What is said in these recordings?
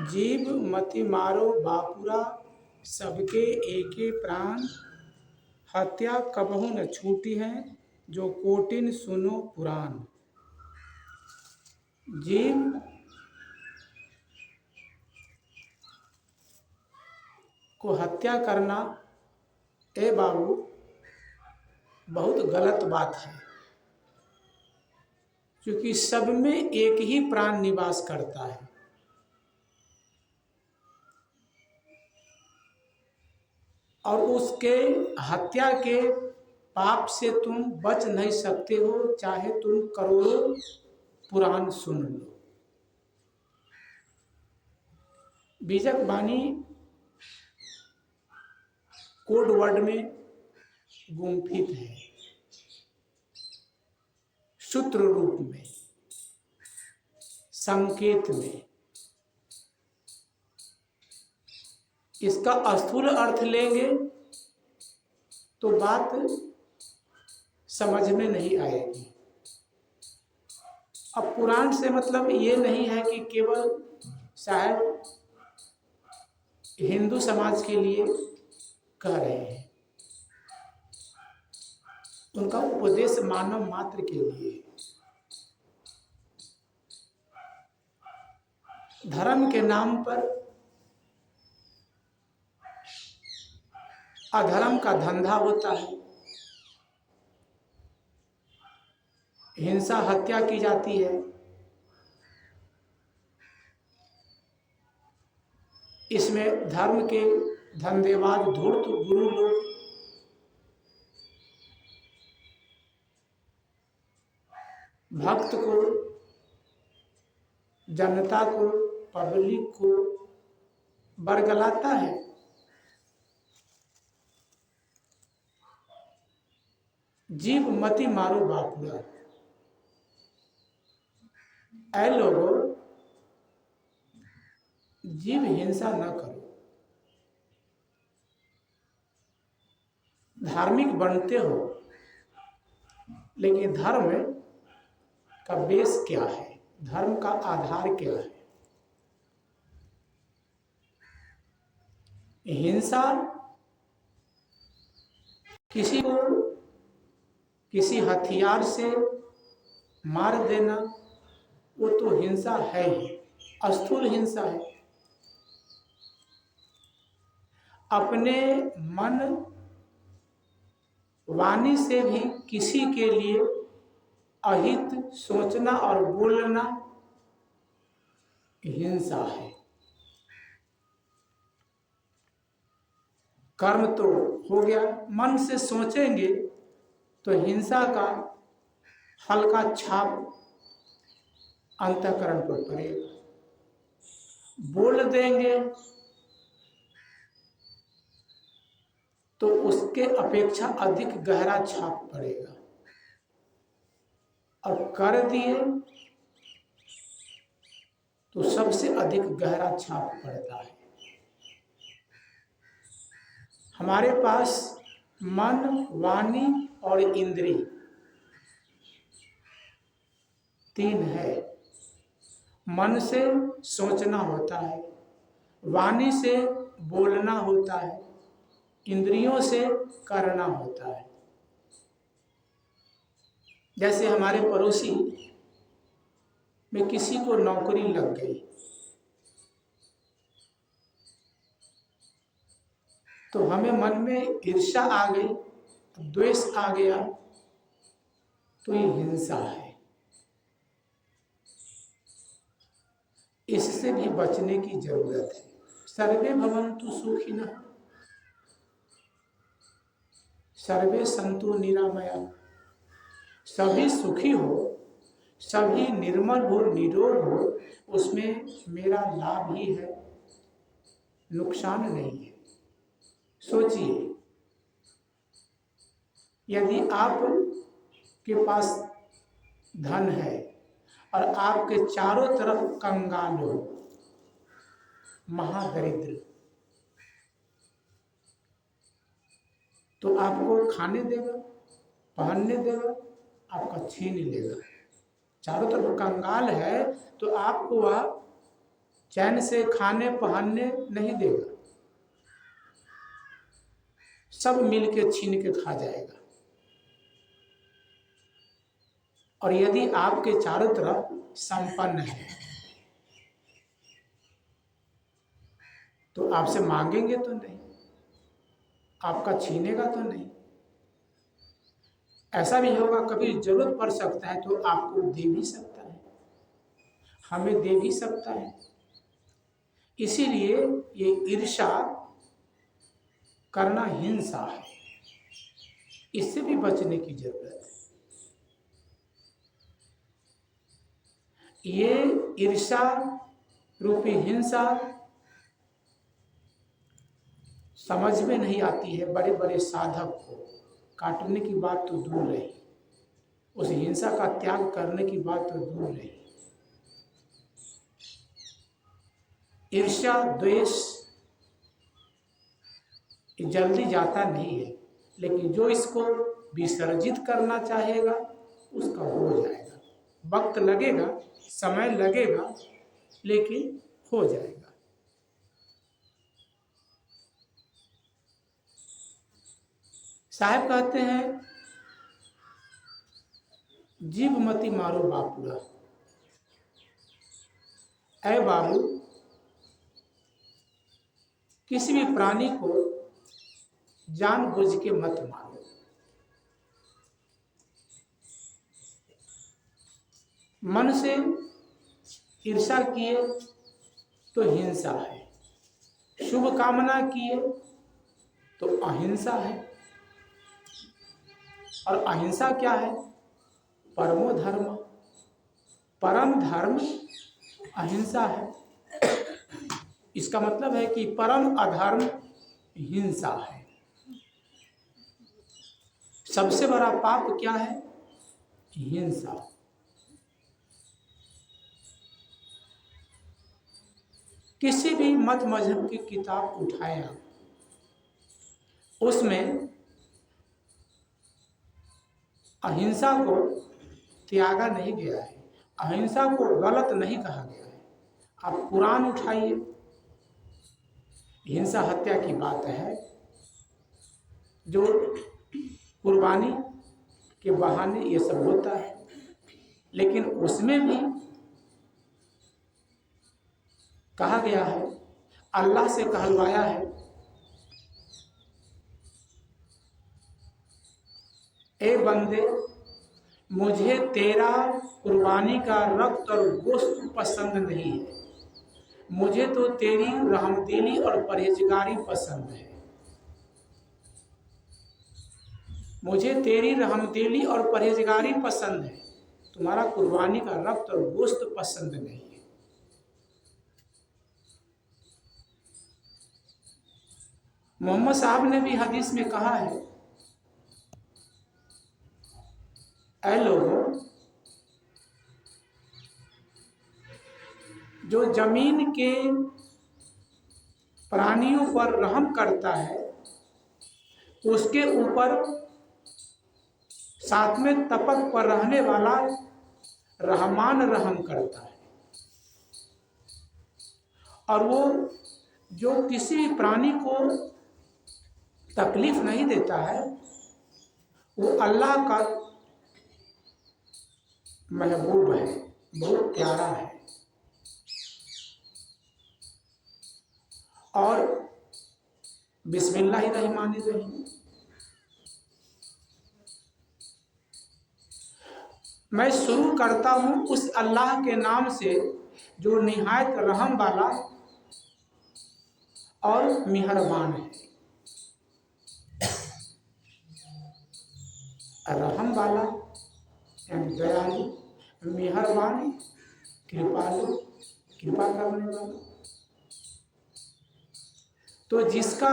जीव मति मारो बापुरा, सबके एके प्राण। हत्या कबहु न छूटी है, जो कोटिन सुनो पुराण। जीव को हत्या करना ए बाबू बहुत गलत बात है, क्योंकि सब में एक ही प्राण निवास करता है। और उसके हत्या के पाप से तुम बच नहीं सकते हो, चाहे तुम करोड़ों पुराण सुन लो। बीजक वाणी कोड वर्ड में गुम्फित है, सूत्र रूप में, संकेत में। इसका स्थूल अर्थ लेंगे तो बात समझ में नहीं आएगी। अब पुराण से मतलब ये नहीं है कि केवल शायद हिंदू समाज के लिए कह रहे हैं, उनका उपदेश मानव मात्र के लिए। धर्म के नाम पर अधर्म का धंधा होता है, हिंसा हत्या की जाती है। इसमें धर्म के धंधेबाज धूर्त गुरु लोग भक्त को, जनता को, पब्लिक को बरगलाता है। जीव मति मारो बापुरा। ऐ लोगों, जीव हिंसा न करो। धार्मिक बनते हो, लेकिन धर्म का बेस क्या है, धर्म का आधार क्या है? हिंसा किसी को किसी हथियार से मार देना, वो तो हिंसा है ही, स्थूल हिंसा है। अपने मन वाणी से भी किसी के लिए अहित सोचना और बोलना हिंसा है। कर्म तो हो गया, मन से सोचेंगे तो हिंसा का हल्का छाप अंतःकरण पर पड़ेगा। बोल देंगे तो उसके अपेक्षा अधिक गहरा छाप पड़ेगा, और कर दिए तो सबसे अधिक गहरा छाप पड़ता है। हमारे पास मन, वाणी और इंद्रिय तीन है। मन से सोचना होता है, वाणी से बोलना होता है, इंद्रियों से करना होता है। जैसे हमारे पड़ोसी में किसी को नौकरी लग गई, तो हमें मन में ईर्ष्या आ गई, द्वेष आ गया, तो ये हिंसा है। इससे भी बचने की जरूरत है। सर्वे भवन्तु सुखिनः, सर्वे सन्तु निरामया। सभी सुखी हो, सभी निर्मल हो, निरोग हो, उसमें मेरा लाभ ही है, नुकसान नहीं है। सोचिए, यदि आप के पास धन है और आपके चारों तरफ कंगाल हो, महादरिद्र, तो आपको खाने देगा, पहनने देगा, आपका छीन लेगा। चारों तरफ कंगाल है तो आपको वह चैन से खाने पहनने नहीं देगा, सब मिलके छीन के खा जाएगा। और यदि आपके चारों तरफ संपन्न है तो आपसे मांगेंगे तो नहीं, आपका छीनेगा तो नहीं। ऐसा भी होगा कभी जरूरत पड़ सकता है तो आपको दे भी सकता है, हमें दे भी सकता है। इसीलिए ये ईर्ष्या करना हिंसा है, इससे भी बचने की जरूरत है। ये ईर्ष्या रूपी हिंसा समझ में नहीं आती है बड़े बड़े साधक को। काटने की बात तो दूर रही, उस हिंसा का त्याग करने की बात तो दूर रही। ईर्ष्या द्वेष जल्दी जाता नहीं है, लेकिन जो इसको विसर्जित करना चाहेगा उसका हो जाएगा। वक्त लगेगा, समय लगेगा, लेकिन हो जाएगा। साहब कहते हैं, जीव मती मारो बापुरा। ऐ बाबू, किसी भी प्राणी को जानबूझ के मत मारो। मन से ईर्ष्या किए तो हिंसा है, शुभ कामना किए तो अहिंसा है। और अहिंसा क्या है? परमो धर्म, परम धर्म अहिंसा है। इसका मतलब है कि परम अधर्म हिंसा है। सबसे बड़ा पाप क्या है? हिंसा। किसी भी मत मजहब की किताब उठाएं आप, उसमें अहिंसा को त्यागा नहीं गया है, अहिंसा को गलत नहीं कहा गया है। आप कुरान उठाइए, हिंसा हत्या की बात है, जो कुर्बानी के बहाने ये सब होता है, लेकिन उसमें भी कहा गया है, अल्लाह से कहलवाया है, ए बंदे, मुझे तेरा कुर्बानी का रक्त और गोश्त पसंद नहीं है, मुझे तो तेरी रहमदिली और परहेजगारी पसंद है। मुझे तेरी रहमदिली और परहेजगारी पसंद है, तुम्हारा कुर्बानी का रक्त और गोश्त पसंद नहीं है। मोहम्मद साहब ने भी हदीस में कहा है, ऐ लोगों, जो जमीन के प्राणियों पर रहम करता है उसके ऊपर साथ में तपक पर रहने वाला रहमान रहम करता है। और वो जो किसी भी प्राणी को तकलीफ नहीं देता है वो अल्लाह का महबूब है, बहुत प्यारा है। और बिस्मिल्लाहिर्रहमानिर्रहीम, मैं शुरू करता हूँ उस अल्लाह के नाम से जो निहायत रहम वाला और मेहरबान है। रहम वाला यानी दयालु, मेहरबान कृपालु, कृपा करने वाला। तो जिसका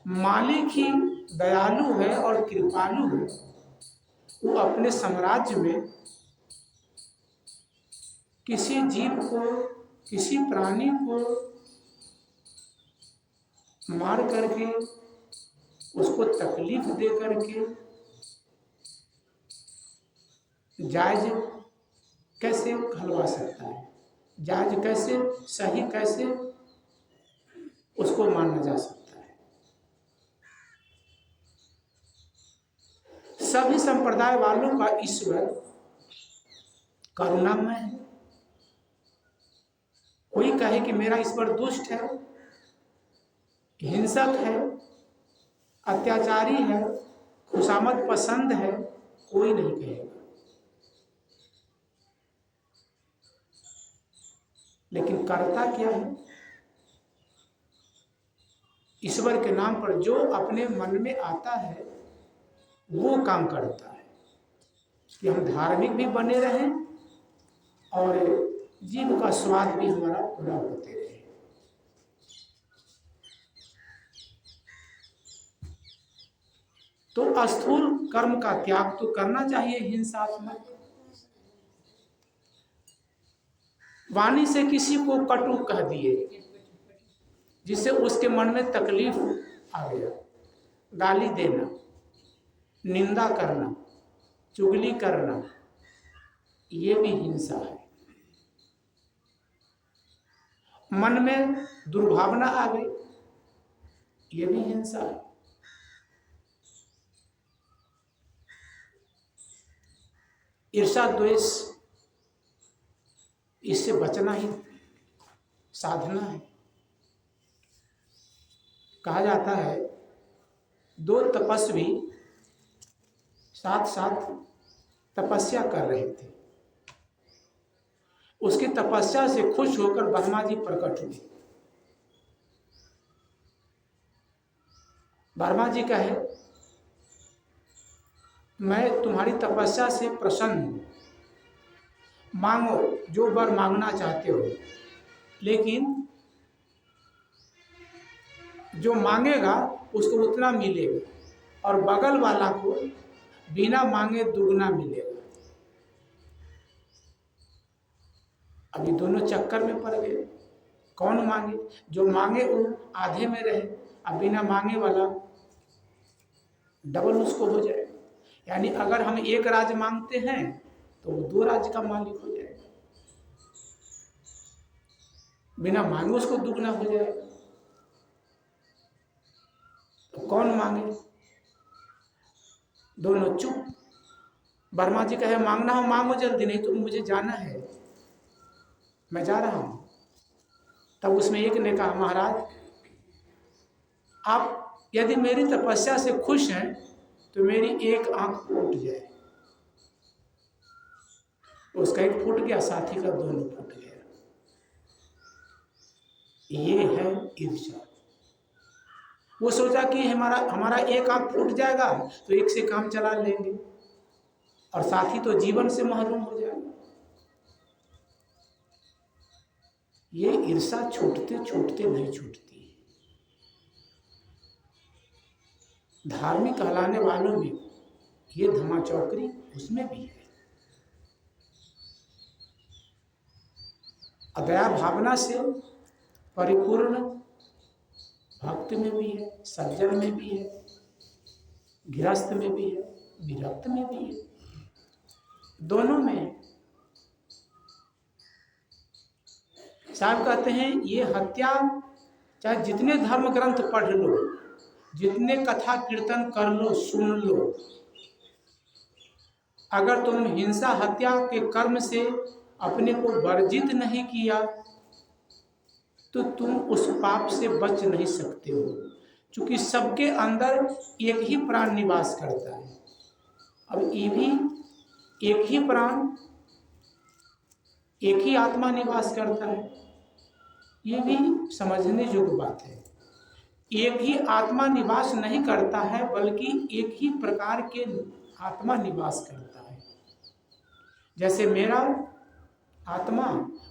मालिक ही दयालु है और कृपालु है, वो अपने साम्राज्य में किसी जीव को, किसी प्राणी को मार करके, उसको तकलीफ दे करके जायज कैसे कहलवा सकता है? जायज कैसे, सही कैसे, उसको माना जा सकता है। सभी संप्रदाय वालों का ईश्वर करुणामय है। कोई कहे कि मेरा ईश्वर दुष्ट है, हिंसक है, अत्याचारी है, खुशामद पसंद है, कोई नहीं कहेगा। लेकिन करता क्या है? ईश्वर के नाम पर जो अपने मन में आता है वो काम करता है कि हम धार्मिक भी बने रहें और जीव का स्वाद भी हमारा पूरा होते रहे। तो स्थूल कर्म का त्याग तो करना चाहिए हिंसात्मक। वाणी से किसी को कटु कह दिए जिससे उसके मन में तकलीफ आ गया, गाली देना, निंदा करना, चुगली करना, ये भी हिंसा है। मन में दुर्भावना आ गई, ये भी हिंसा है। ईर्ष्या द्वेष, इससे बचना ही साधना है। कहा जाता है दो तपस्वी साथ साथ तपस्या कर रहे थे। उसकी तपस्या से खुश होकर ब्रह्मा जी प्रकट हुए। ब्रह्मा जी कहे मैं तुम्हारी तपस्या से प्रसन्न हूं, मांगो जो वर मांगना चाहते हो, लेकिन जो मांगेगा उसको उतना मिलेगा और बगल वाला को बिना मांगे दुगना मिलेगा। अभी दोनों चक्कर में पड़ गए, कौन मांगे? जो मांगे वो आधे में रहे, अब बिना मांगे वाला डबल उसको हो जाएगा। यानी अगर हम एक राज्य मांगते हैं तो वो 2 राज्य का मालिक हो जाएगा, बिना मांगे उसको दुगना हो जाएगा। तो कौन मांगे? दोनों चुप। ब्रह्मा जी कहे मांगना हो मांगो जल्दी, नहीं तो मुझे जाना है, मैं जा रहा हूं। तब उसमें एक ने कहा महाराज आप यदि मेरी तपस्या से खुश हैं तो मेरी एक आंख फूट जाए। उसका एक फूट गया, साथी का दोनों फूट गया। ये है ईर्ष्या। वो सोचा कि हमारा एक आंख फूट जाएगा तो एक से काम चला लेंगे और साथी तो जीवन से महरूम हो जाएगा। ये ईर्ष्या छूटते छूटते नहीं छूटती। धार्मिक कहलाने वालों में ये धमाचौकरी उसमें भी है। अदया भावना से परिपूर्ण भक्त में भी है, सज्जन में भी है, गृहस्थ में भी है, विरक्त में भी है, दोनों में है। साहब कहते हैं ये हत्या चाहे जितने धर्म ग्रंथ पढ़ लो, जितने कथा कीर्तन कर लो, सुन लो, अगर तुम हिंसा हत्या के कर्म से अपने को वर्जित नहीं किया तो तुम उस पाप से बच नहीं सकते हो, क्योंकि सबके अंदर एक ही प्राण निवास करता है। अब ये भी एक ही प्राण, एक ही आत्मा निवास करता है, ये भी समझने योग्य बात है। एक ही आत्मा निवास नहीं करता है, बल्कि एक ही प्रकार के आत्मा निवास करता है। जैसे मेरा आत्मा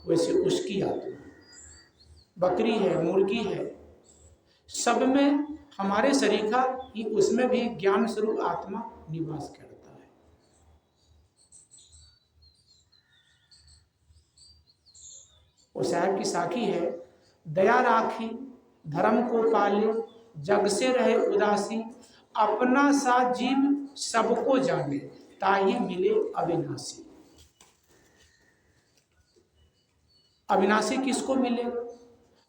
वैसे उसकी आत्मा, बकरी है, मुर्गी है, सब में हमारे सरीखा ही उसमें भी ज्ञान स्वरूप आत्मा निवास करता है। वो साहब की साखी है, दया राखी धर्म को पाले, जग से रहे उदासी, अपना सा जीव सबको जाने, ताहि मिले अविनाशी। अविनाशी किसको मिलेगा?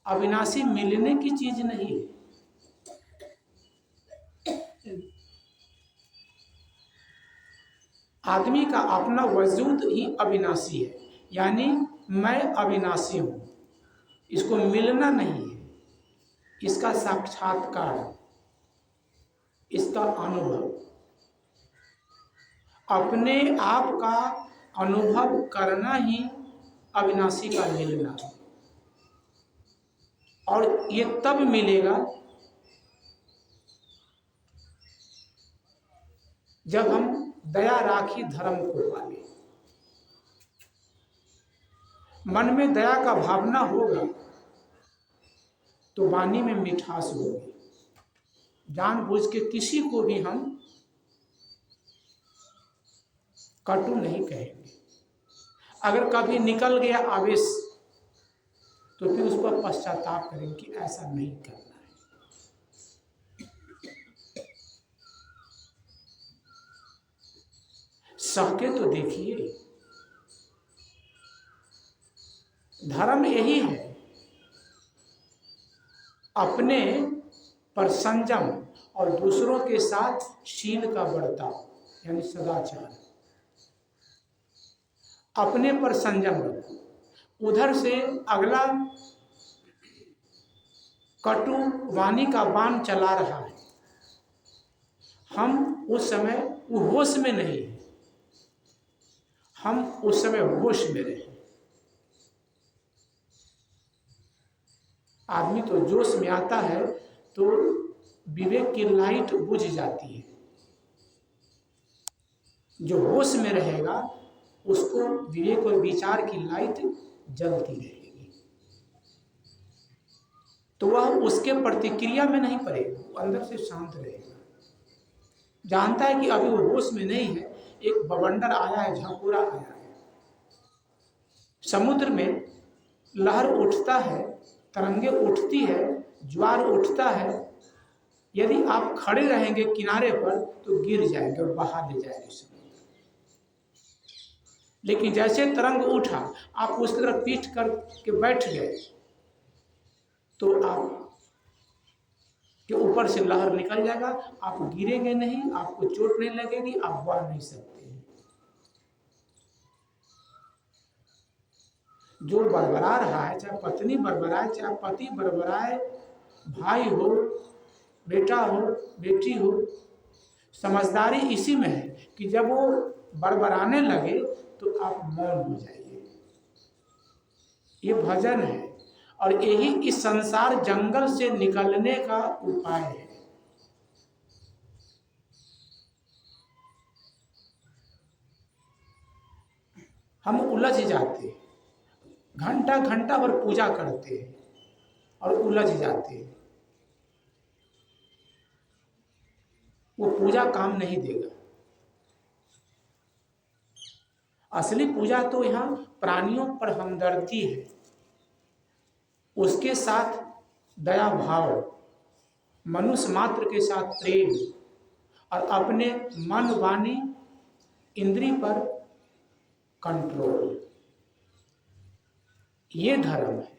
अविनाशी मिलने की चीज नहीं है। आदमी का अपना वजूद ही अविनाशी है, यानी मैं अविनाशी हूं। इसको मिलना नहीं है, इसका साक्षात्कार, इसका अनुभव, अपने आप का अनुभव करना ही अविनाशी का मिलना है। और ये तब मिलेगा जब हम दया राखी धर्म को पाले। मन में दया का भावना होगा तो वाणी में मिठास होगी। जानबूझ के किसी को भी हम कटु नहीं कहेंगे। अगर कभी निकल गया आवेश तो फिर उस पर पश्चाताप करेंगे कि ऐसा नहीं करना है। सबके तो देखिए, धर्म यही है, अपने पर संयम और दूसरों के साथ शील का बर्ताव, यानी सदाचार। अपने पर संयम रखो, उधर से अगला कटु वाणी का बाण चला रहा है, हम उस समय होश में नहीं है, हम उस समय होश में रहे। आदमी तो जोश में आता है तो विवेक की लाइट बुझ जाती है। जो होश में रहेगा उसको विवेक और विचार की लाइट जलती रहेगी, तो वह उसके प्रतिक्रिया में नहीं पड़ेगा, वो अंदर से शांत रहेगा। जानता है कि अभी वो होश में नहीं है, एक बवंडर आया है, झकोरा आया है, समुद्र में लहर उठता है, तरंगे उठती है, ज्वार उठता है। यदि आप खड़े रहेंगे किनारे पर तो गिर जाएंगे और बहा ले जाएंगे समुद्र। लेकिन जैसे तरंग उठा, आप उसकी तरफ पीठ करके बैठ गए तो आप के ऊपर से लहर निकल जाएगा, आप गिरेंगे नहीं, आपको चोट नहीं लगेगी, आप बह नहीं सकते। जो बरबरा रहा है, चाहे पत्नी बरबराए, चाहे पति बरबराए, भाई हो, बेटा हो, बेटी हो, समझदारी इसी में है कि जब वो बरबराने लगे तो आप मौन हो जाइए। ये भजन है और यही इस संसार जंगल से निकलने का उपाय है। हम उलझ जाते हैं, घंटा घंटा भर पूजा करते हैं और उलझ जाते हैं। वो पूजा काम नहीं देगा। असली पूजा तो यहाँ प्राणियों पर हमदर्दी है, उसके साथ दया भाव, मनुष्य मात्र के साथ प्रेम और अपने मन वाणी इंद्रिय पर कंट्रोल, ये धर्म है।